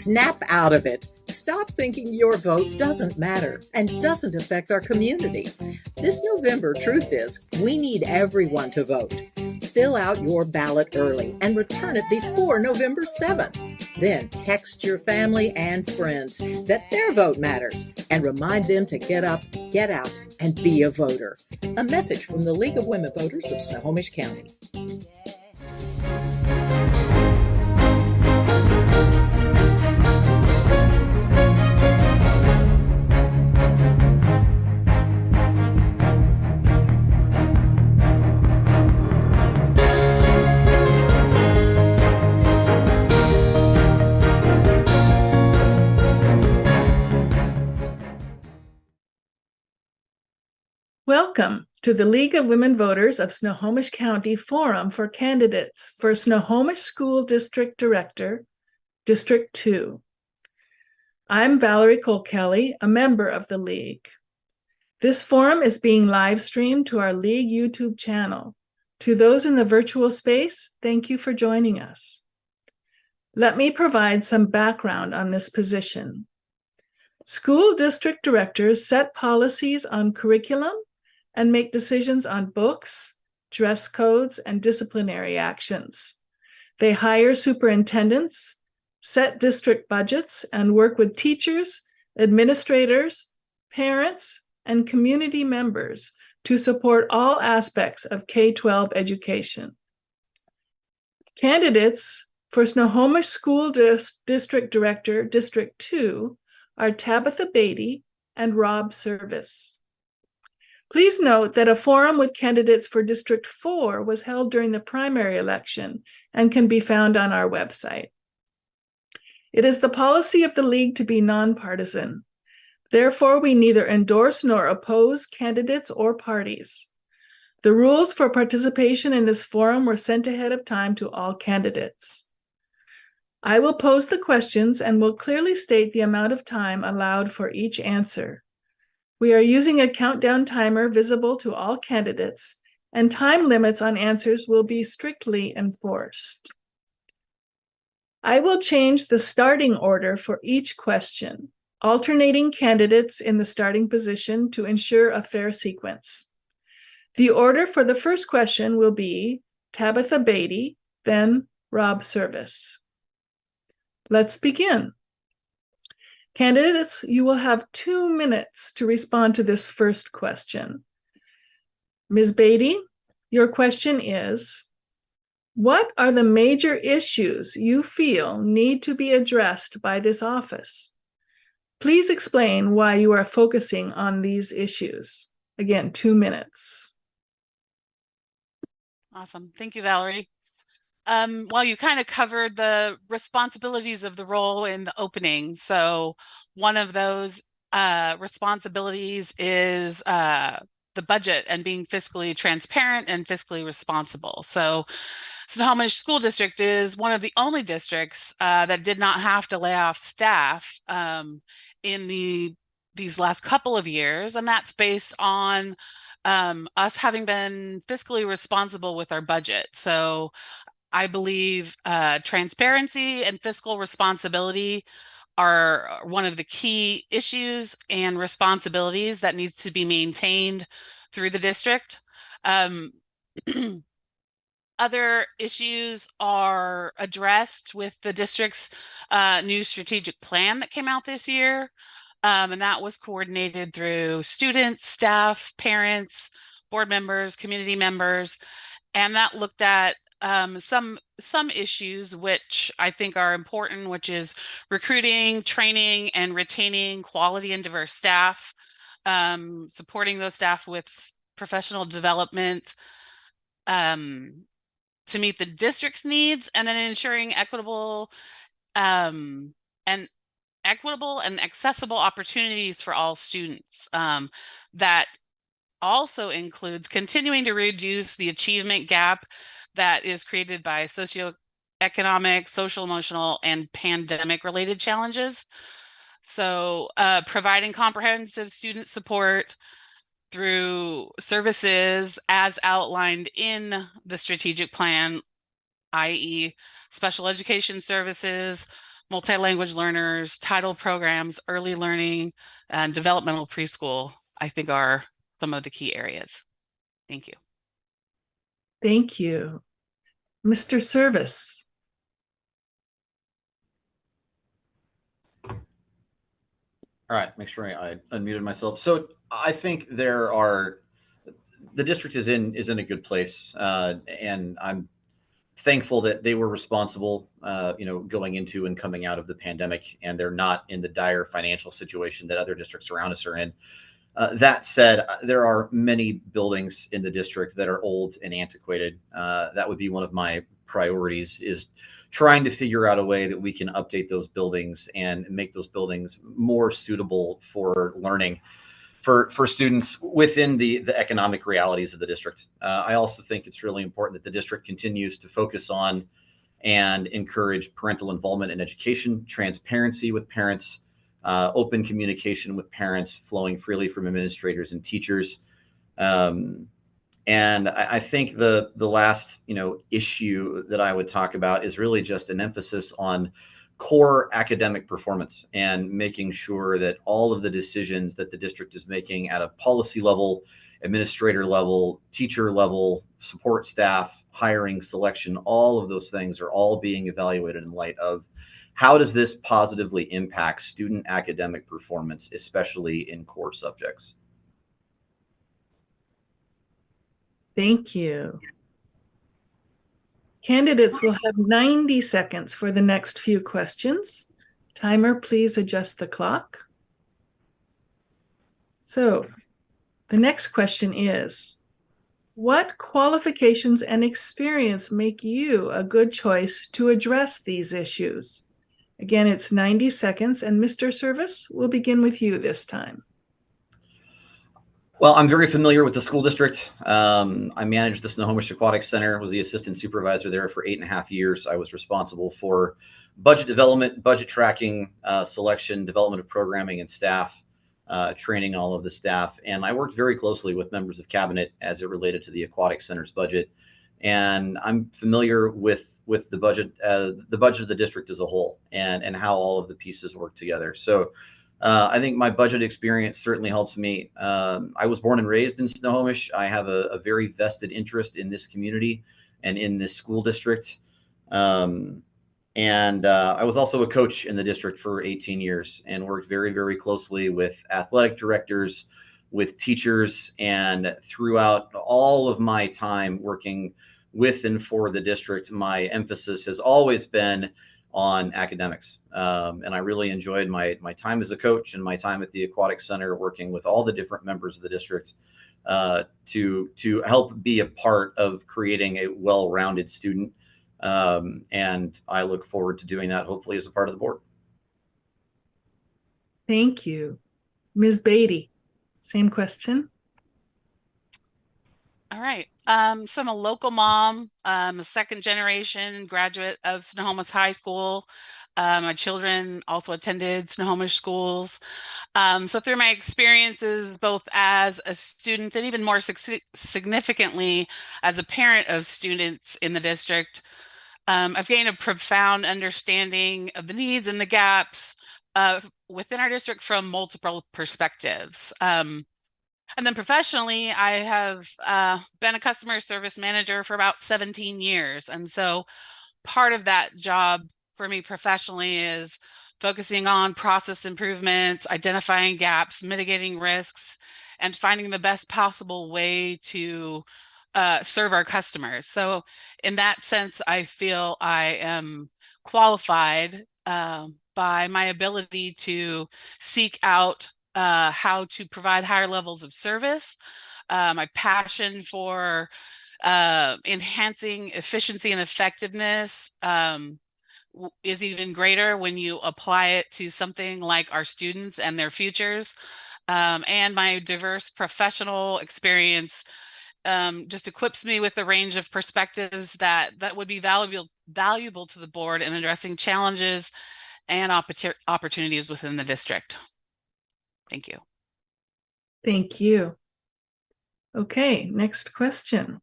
Snap out of it. Stop thinking your vote doesn't matter and doesn't affect our community. This November, truth is, we need everyone to vote. Fill out your ballot early and return it before November 7th. Then text your family and friends that their vote matters and remind them to get up, get out, and be a voter. A message from the League of Women Voters of Snohomish County. Welcome to the League of Women Voters of Snohomish County Forum for Candidates for Snohomish School District Director, District 2. I'm Valerie Cole-Kelly, a member of the League. This forum is being live streamed to our League YouTube channel. To those in the virtual space, thank you for joining us. Let me provide some background on this position. School district directors set policies on curriculum and make decisions on books, dress codes, and disciplinary actions. They hire superintendents, set district budgets, and work with teachers, administrators, parents, and community members to support all aspects of K-12 education. Candidates for Snohomish School District Director, District 2, are Tabitha Beatty and Rob Service. Please note that a forum with candidates for District 4 was held during the primary election and can be found on our website. It is the policy of the League to be nonpartisan. Therefore, we neither endorse nor oppose candidates or parties. The rules for participation in this forum were sent ahead of time to all candidates. I will pose the questions and will clearly state the amount of time allowed for each answer. We are using a countdown timer visible to all candidates, and time limits on answers will be strictly enforced. I will change the starting order for each question, alternating candidates in the starting position to ensure a fair sequence. The order for the first question will be Tabitha Beatty, then Rob Service. Let's begin. Candidates, you will have 2 minutes to respond to this first question. Ms. Beatty, your question is, what are the major issues you feel need to be addressed by this office? Please explain why you are focusing on these issues. Again, 2 minutes. Awesome. Thank you, Valerie. Well, you kind of covered the responsibilities of the role in the opening. So one of those responsibilities is the budget and being fiscally transparent and fiscally responsible. So Snohomish School District is one of the only districts that did not have to lay off staff in these last couple of years. And that's based on us having been fiscally responsible with our budget. So I believe transparency and fiscal responsibility are one of the key issues and responsibilities that needs to be maintained through the district. Other issues are addressed with the district's new strategic plan that came out this year. And that was coordinated through students, staff, parents, board members, community members, and that looked at some issues which I think are important, which is recruiting, training, and retaining quality and diverse staff, supporting those staff with professional development to meet the district's needs, and then ensuring equitable and accessible opportunities for all students. That also includes continuing to reduce the achievement gap that is created by socioeconomic, social, emotional, and pandemic-related challenges. So providing comprehensive student support through services as outlined in the strategic plan, i.e. special education services, multi-language learners, title programs, early learning, and developmental preschool, I think are some of the key areas. Thank you. Thank you. Mr. Service. All right, make sure I unmuted myself. So I think the district is in a good place, and I'm thankful that they were responsible, going into and coming out of the pandemic, and they're not in the dire financial situation that other districts around us are in. That said, there are many buildings in the district that are old and antiquated. That would be one of my priorities, is trying to figure out a way that we can update those buildings and make those buildings more suitable for learning for students within the economic realities of the district. I also think it's really important that the district continues to focus on and encourage parental involvement in education, transparency with parents, open communication with parents flowing freely from administrators and teachers. And I think the last issue that I would talk about is really just an emphasis on core academic performance and making sure that all of the decisions that the district is making at a policy level, administrator level, teacher level, support staff, hiring, selection, all of those things are all being evaluated in light of how does this positively impact student academic performance, especially in core subjects. Thank you. Candidates will have 90 seconds for the next few questions. Timer, please adjust the clock. So the next question is, what qualifications and experience make you a good choice to address these issues? Again, it's 90 seconds, and Mr. Service, we'll begin with you this time. Well, I'm very familiar with the school district. I managed the Snohomish Aquatic Center, was the assistant supervisor there for 8.5 years. I was responsible for budget development, budget tracking, selection, development of programming and staff, training all of the staff. And I worked very closely with members of cabinet as it related to the Aquatic Center's budget. And I'm familiar with the budget of the district as a whole, and how all of the pieces work together. So I think my budget experience certainly helps me. I was born and raised in Snohomish. I have a very vested interest in this community and in this school district. And I was also a coach in the district for 18 years and worked very, very closely with athletic directors, with teachers, and throughout all of my time working with and for the district, my emphasis has always been on academics. And I really enjoyed my time as a coach and my time at the Aquatic Center, working with all the different members of the district to help be a part of creating a well-rounded student. And I look forward to doing that, hopefully, as a part of the board. Thank you. Ms. Beatty, same question. All right. So I'm a local mom, a second generation graduate of Snohomish High School. My children also attended Snohomish schools. So through my experiences, both as a student and even more significantly as a parent of students in the district, I've gained a profound understanding of the needs and the gaps within our district from multiple perspectives. And then professionally, I have been a customer service manager for about 17 years. And so part of that job for me professionally is focusing on process improvements, identifying gaps, mitigating risks, and finding the best possible way to serve our customers. So in that sense, I feel I am qualified by my ability to seek out how to provide higher levels of service. My passion for enhancing efficiency and effectiveness is even greater when you apply it to something like our students and their futures. And my diverse professional experience just equips me with a range of perspectives that would be valuable to the board in addressing challenges and opportunities within the district. Thank you. Thank you. Okay, next question.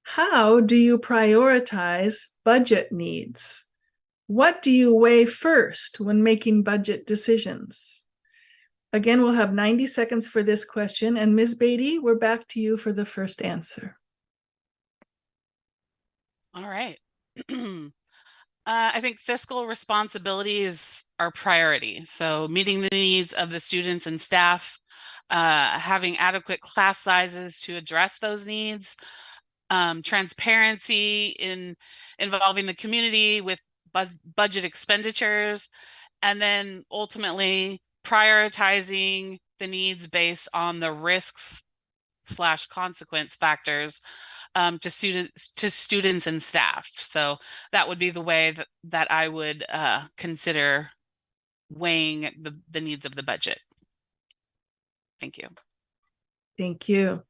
How do you prioritize budget needs? What do you weigh first when making budget decisions? Again, we'll have 90 seconds for this question. And Ms. Beatty, we're back to you for the first answer. All right. I think fiscal responsibility is our priority. So meeting the needs of the students and staff, having adequate class sizes to address those needs, transparency in involving the community with budget expenditures, and then ultimately prioritizing the needs based on the risks / consequence factors to students and staff. So that would be the way that I would consider weighing the needs of the budget. Thank you. Thank you.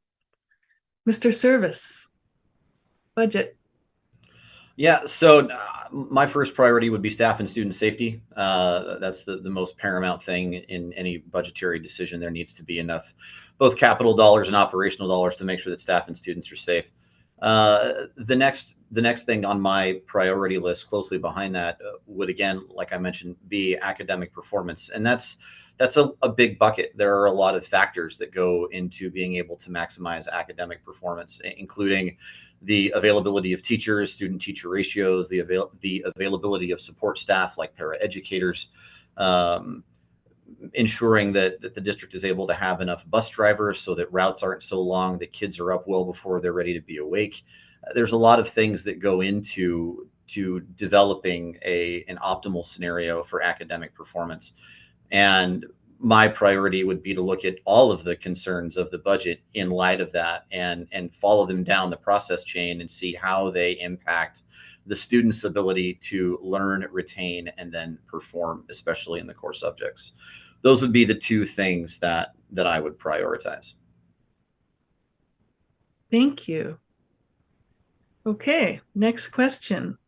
Mr. Service, budget. Yeah, so my first priority would be staff and student safety. That's the most paramount thing in any budgetary decision. There needs to be enough both capital dollars and operational dollars to make sure that staff and students are safe. The next thing on my priority list, closely behind that, would, again, like I mentioned, be academic performance, and that's a big bucket. There are a lot of factors that go into being able to maximize academic performance, including the availability of teachers, student-teacher ratios, the availability of support staff like paraeducators, ensuring that the district is able to have enough bus drivers so that routes aren't so long that kids are up well before they're ready to be awake. There's a lot of things that go into developing an optimal scenario for academic performance. And my priority would be to look at all of the concerns of the budget in light of that and follow them down the process chain and see how they impact the student's ability to learn, retain, and then perform, especially in the core subjects. Those would be the two things that I would prioritize. Thank you. Okay, next question.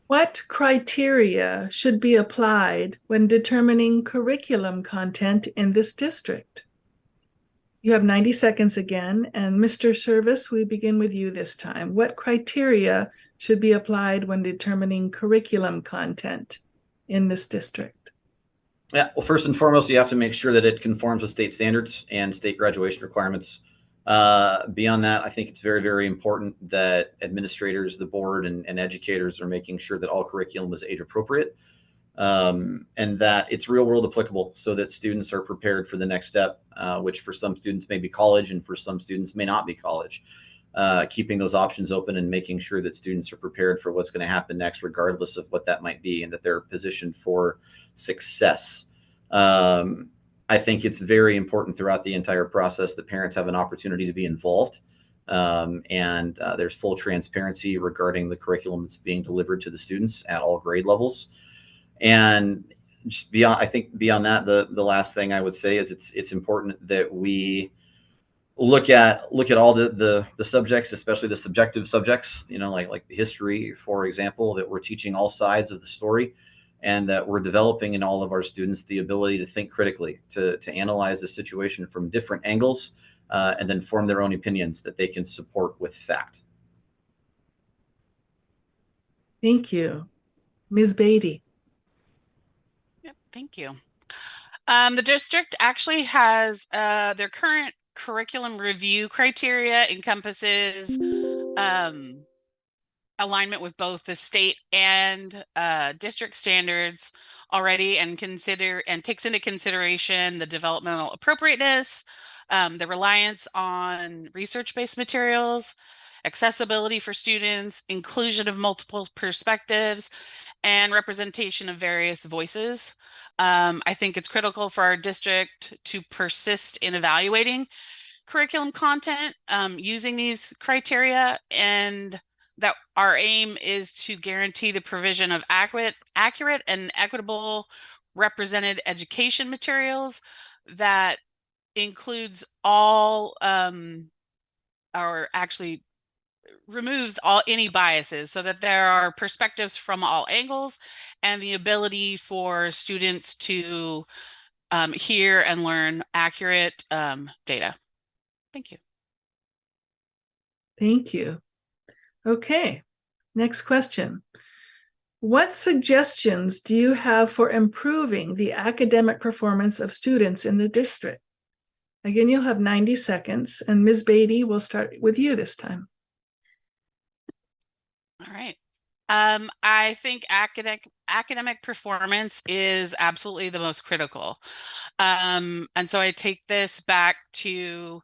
What criteria should be applied when determining curriculum content in this district? You have 90 seconds again, and Mr. Service, we begin with you this time. What criteria should be applied when determining curriculum content in this district? Yeah, well, first and foremost, you have to make sure that it conforms with state standards and state graduation requirements. Beyond that, I think it's very, very important that administrators, the board, and educators are making sure that all curriculum is age appropriate, and that it's real world applicable so that students are prepared for the next step, which for some students may be college and for some students may not be college. Keeping those options open and making sure that students are prepared for what's going to happen next, regardless of what that might be, and that they're positioned for success. I think it's very important throughout the entire process that parents have an opportunity to be involved, and there's full transparency regarding the curriculum that's being delivered to the students at all grade levels. And just beyond that, the last thing I would say is it's important that we look at all the subjects, especially the subjective subjects, like history, for example, that we're teaching all sides of the story, and that we're developing in all of our students the ability to think critically, to analyze the situation from different angles, and then form their own opinions that they can support with fact. Thank you. Ms. Beatty. Yep, thank you. The district actually has their current curriculum review criteria encompasses alignment with both the state and district standards already, and takes into consideration the developmental appropriateness, the reliance on research-based materials, accessibility for students, inclusion of multiple perspectives, and representation of various voices. I think it's critical for our district to persist in evaluating curriculum content using these criteria, and that our aim is to guarantee the provision of accurate and equitable represented education materials that includes all or actually removes any biases, so that there are perspectives from all angles and the ability for students to hear and learn accurate data. Thank you. Thank you. Okay, next question. What suggestions do you have for improving the academic performance of students in the district? Again, you'll have 90 seconds, and Ms. Beatty, will start with you this time. All right. I think academic performance is absolutely the most critical. And so I take this back to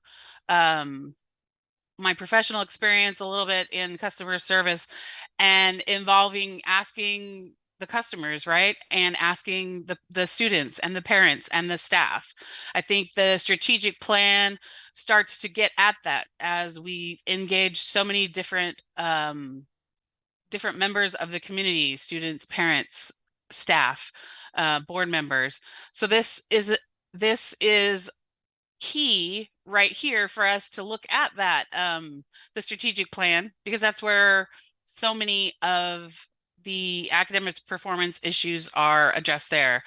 my professional experience a little bit in customer service and involving asking the customers, right? And asking the students and the parents and the staff. I think the strategic plan starts to get at that as we engage so many different members of the community, students, parents, staff, board members. So this is key right here for us to look at that, the strategic plan, because that's where so many of the academic performance issues are addressed there.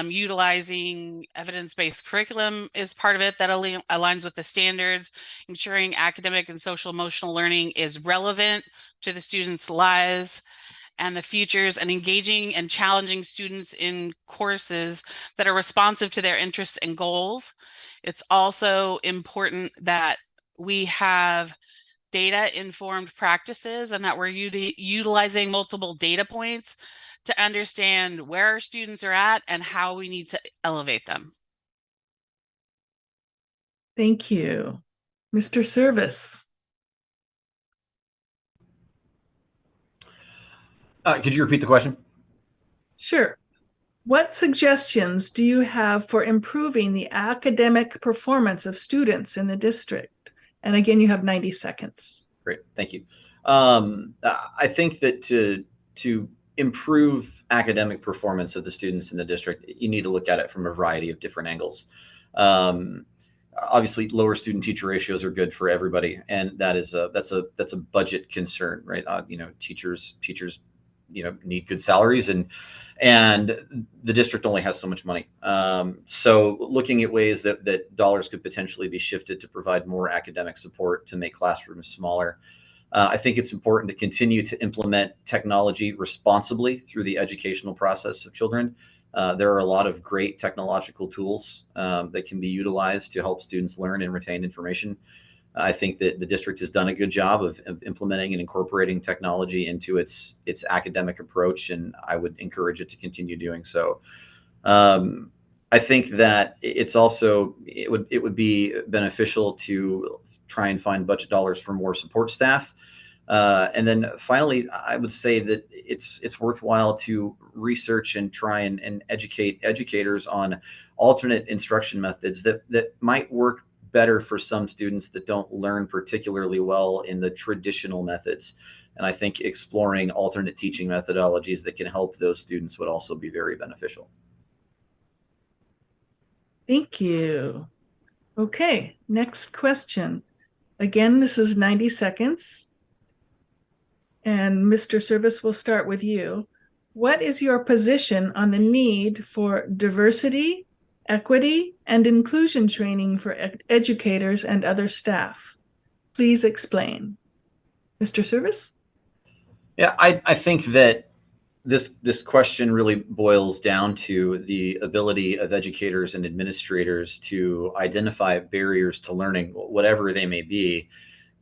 Utilizing evidence-based curriculum is part of it that aligns with the standards, ensuring academic and social emotional learning is relevant to the students' lives and the futures, and engaging and challenging students in courses that are responsive to their interests and goals. It's also important that we have data-informed practices and that we're utilizing multiple data points to understand where our students are at and how we need to elevate them. Thank you. Mr. Service. Could you repeat the question? Sure. What suggestions do you have for improving the academic performance of students in the district? And again, you have 90 seconds. Great, thank you. I think that to improve academic performance of the students in the district, you need to look at it from a variety of different angles. Obviously, lower student-teacher ratios are good for everybody, and that's a budget concern, right? Teachers need good salaries, and the district only has so much money. So looking at ways that dollars could potentially be shifted to provide more academic support to make classrooms smaller. I think it's important to continue to implement technology responsibly through the educational process of children. There are a lot of great technological tools that can be utilized to help students learn and retain information. I think that the district has done a good job of implementing and incorporating technology into its academic approach, and I would encourage it to continue doing so. I think that it would be beneficial to try and find budget dollars for more support staff. And then finally, I would say that it's worthwhile to research and try and educate educators on alternate instruction methods that might work better for some students that don't learn particularly well in the traditional methods. And I think exploring alternate teaching methodologies that can help those students would also be very beneficial. Thank you. Okay, next question. Again, this is 90 seconds. And Mr. Service, will start with you. What is your position on the need for diversity, equity, and inclusion training for educators and other staff? Please explain. Mr. Service? Yeah, I think that this question really boils down to the ability of educators and administrators to identify barriers to learning, whatever they may be,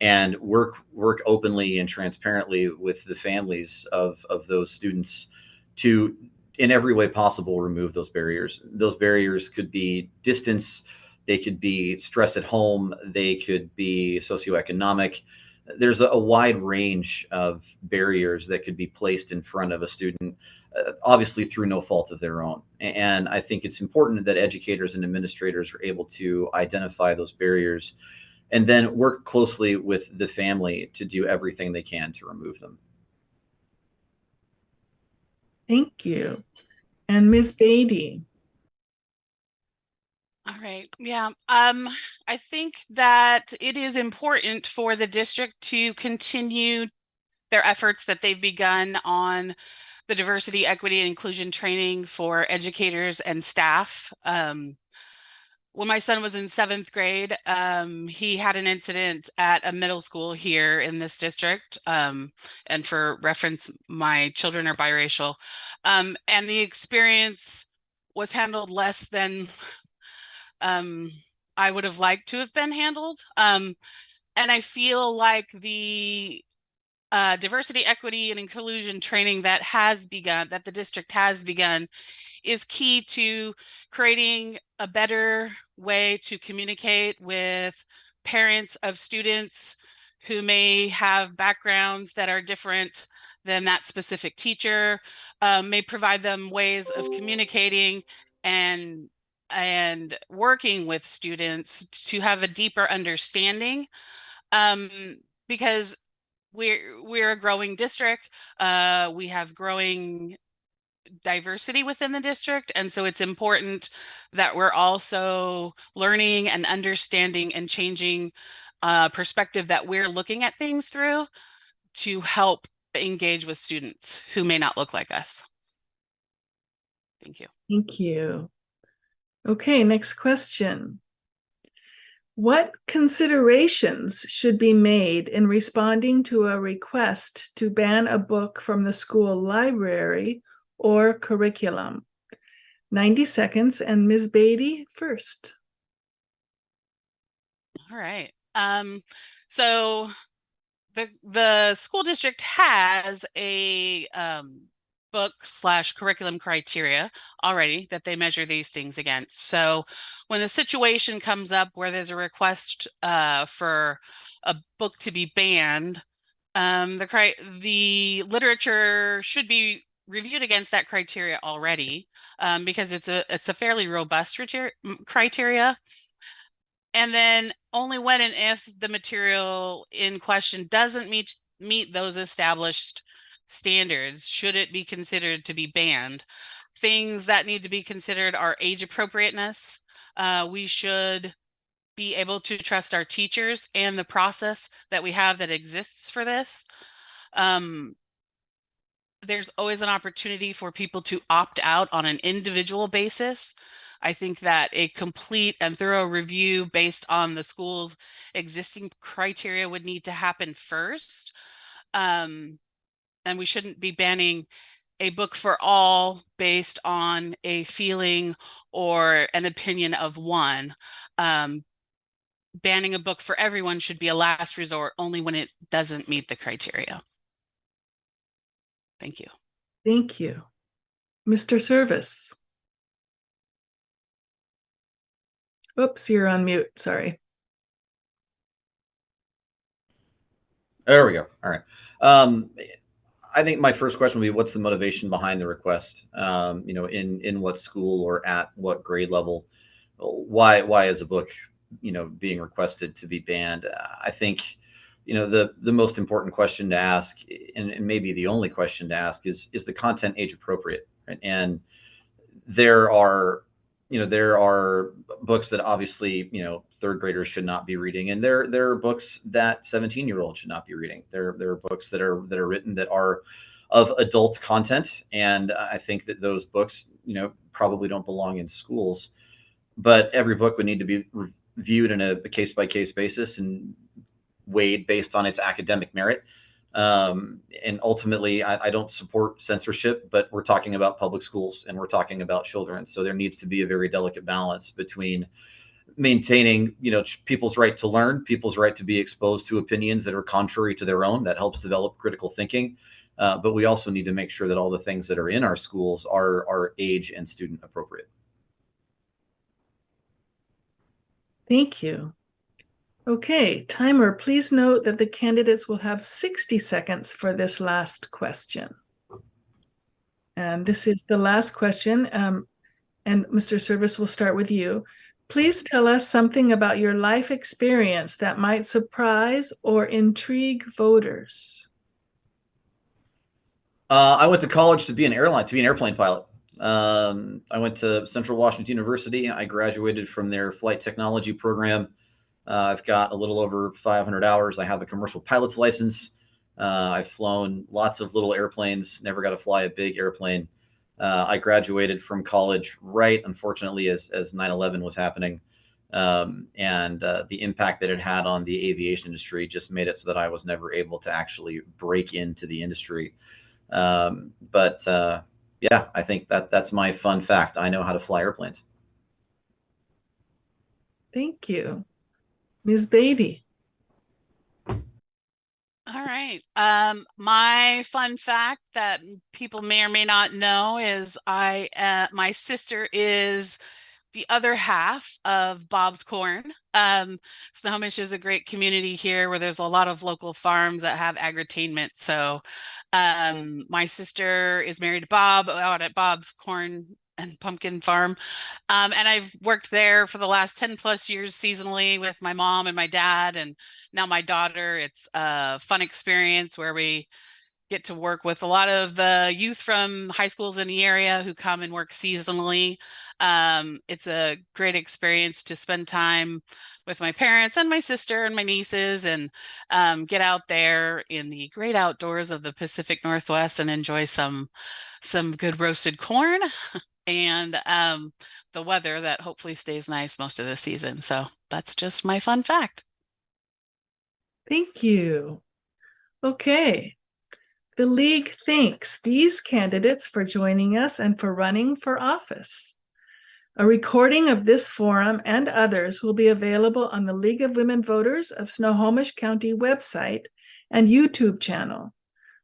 and work openly and transparently with the families of those students to, in every way possible, remove those barriers. Those barriers could be distance, they could be stress at home, they could be socioeconomic. There's a wide range of barriers that could be placed in front of a student, obviously through no fault of their own. And I think it's important that educators and administrators are able to identify those barriers and then work closely with the family to do everything they can to remove them. Thank you. And Ms. Beatty. All right. Yeah. I think that it is important for the district to continue their efforts that they've begun on the diversity, equity, and inclusion training for educators and staff. when my son was in 7th grade, he had an incident at a middle school here in this district. And for reference, my children are biracial. And the experience was handled less than I would have liked to have been handled. And I feel like the diversity, equity, and inclusion training that the district has begun, is key to creating a better way to communicate with parents of students who may have backgrounds that are different than that specific teacher, may provide them ways of communicating and working with students to have a deeper understanding, because we're a growing district. We have growing diversity within the district, and so it's important that we're also learning and understanding and changing perspective that we're looking at things through to help engage with students who may not look like us. Thank you. Thank you. Okay, next question. What considerations should be made in responding to a request to ban a book from the school library or curriculum? 90 seconds, and Ms. Beatty first. All right. So the school district has a book/curriculum criteria already that they measure these things against. So when the situation comes up where there's a request for a book to be banned, the literature should be reviewed against that criteria already, because it's a fairly robust criteria. And then only when and if the material in question doesn't meet those established standards should it be considered to be banned. Things that need to be considered are age appropriateness. We should be able to trust our teachers and the process that we have that exists for this. There's always an opportunity for people to opt out on an individual basis. I think that a complete and thorough review based on the school's existing criteria would need to happen first. And we shouldn't be banning a book for all based on a feeling or an opinion of one. Banning a book for everyone should be a last resort only when it doesn't meet the criteria. Thank you. Thank you. Mr. Service. Oops, you're on mute. Sorry. There we go. All right. I think my first question would be, what's the motivation behind the request? In what school or at what grade level? Why is a book, being requested to be banned? I think, the most important question to ask, and maybe the only question to ask, is the content age appropriate? Right? And there are books that obviously, third graders should not be reading, and there are books that 17-year-olds should not be reading. There are books that are written that are of adult content, and I think that those books, probably don't belong in schools. But every book would need to be viewed in a case-by-case basis and weighed based on its academic merit. And ultimately, I don't support censorship, but we're talking about public schools and we're talking about children. So there needs to be a very delicate balance between maintaining, people's right to learn, people's right to be exposed to opinions that are contrary to their own. That helps develop critical thinking. But we also need to make sure that all the things that are in our schools are age and student appropriate. Thank you. Okay, timer, please note that the candidates will have 60 seconds for this last question. And this is the last question. And Mr. Service, will start with you. Please tell us something about your life experience that might surprise or intrigue voters. I went to college to be an airplane pilot. I went to Central Washington University. I graduated from their flight technology program. I've got a little over 500 hours. I have a commercial pilot's license. I've flown lots of little airplanes, never got to fly a big airplane. I graduated from college right, unfortunately, as 9/11 was happening. The impact that it had on the aviation industry just made it so that I was never able to actually break into the industry. Yeah, I think that's my fun fact. I know how to fly airplanes. Thank you. Ms. Beatty. All right. My fun fact that people may or may not know is my sister is the other half of Bob's Corn. Snohomish is a great community here where there's a lot of local farms that have agritainment. So my sister is married to Bob out at Bob's Corn and Pumpkin Farm. And I've worked there for the last 10 plus years seasonally with my mom and my dad, and now my daughter. It's a fun experience where we get to work with a lot of the youth from high schools in the area who come and work seasonally. It's a great experience to spend time with my parents and my sister and my nieces and get out there in the great outdoors of the Pacific Northwest and enjoy some good roasted corn and the weather that hopefully stays nice most of the season. So that's just my fun fact. Thank you. Okay. The League thanks these candidates for joining us and for running for office. A recording of this forum and others will be available on the League of Women Voters of Snohomish County website and YouTube channel.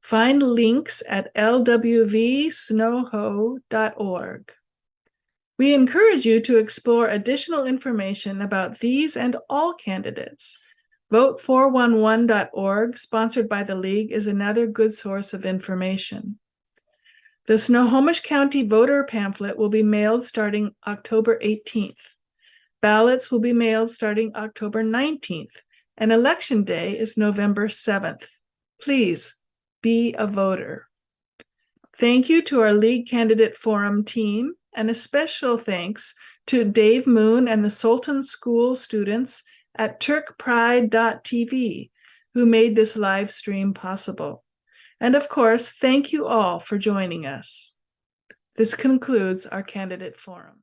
Find links at lwvsnoho.org. We encourage you to explore additional information about these and all candidates. Vote411.org, sponsored by the League, is another good source of information. The Snohomish County voter pamphlet will be mailed starting October 18th. Ballots will be mailed starting October 19th, and Election Day is November 7th. Please be a voter. Thank you to our League Candidate Forum team, and a special thanks to Dave Moon and the Solton School students at turkpride.tv, who made this live stream possible. And of course, thank you all for joining us. This concludes our candidate forum.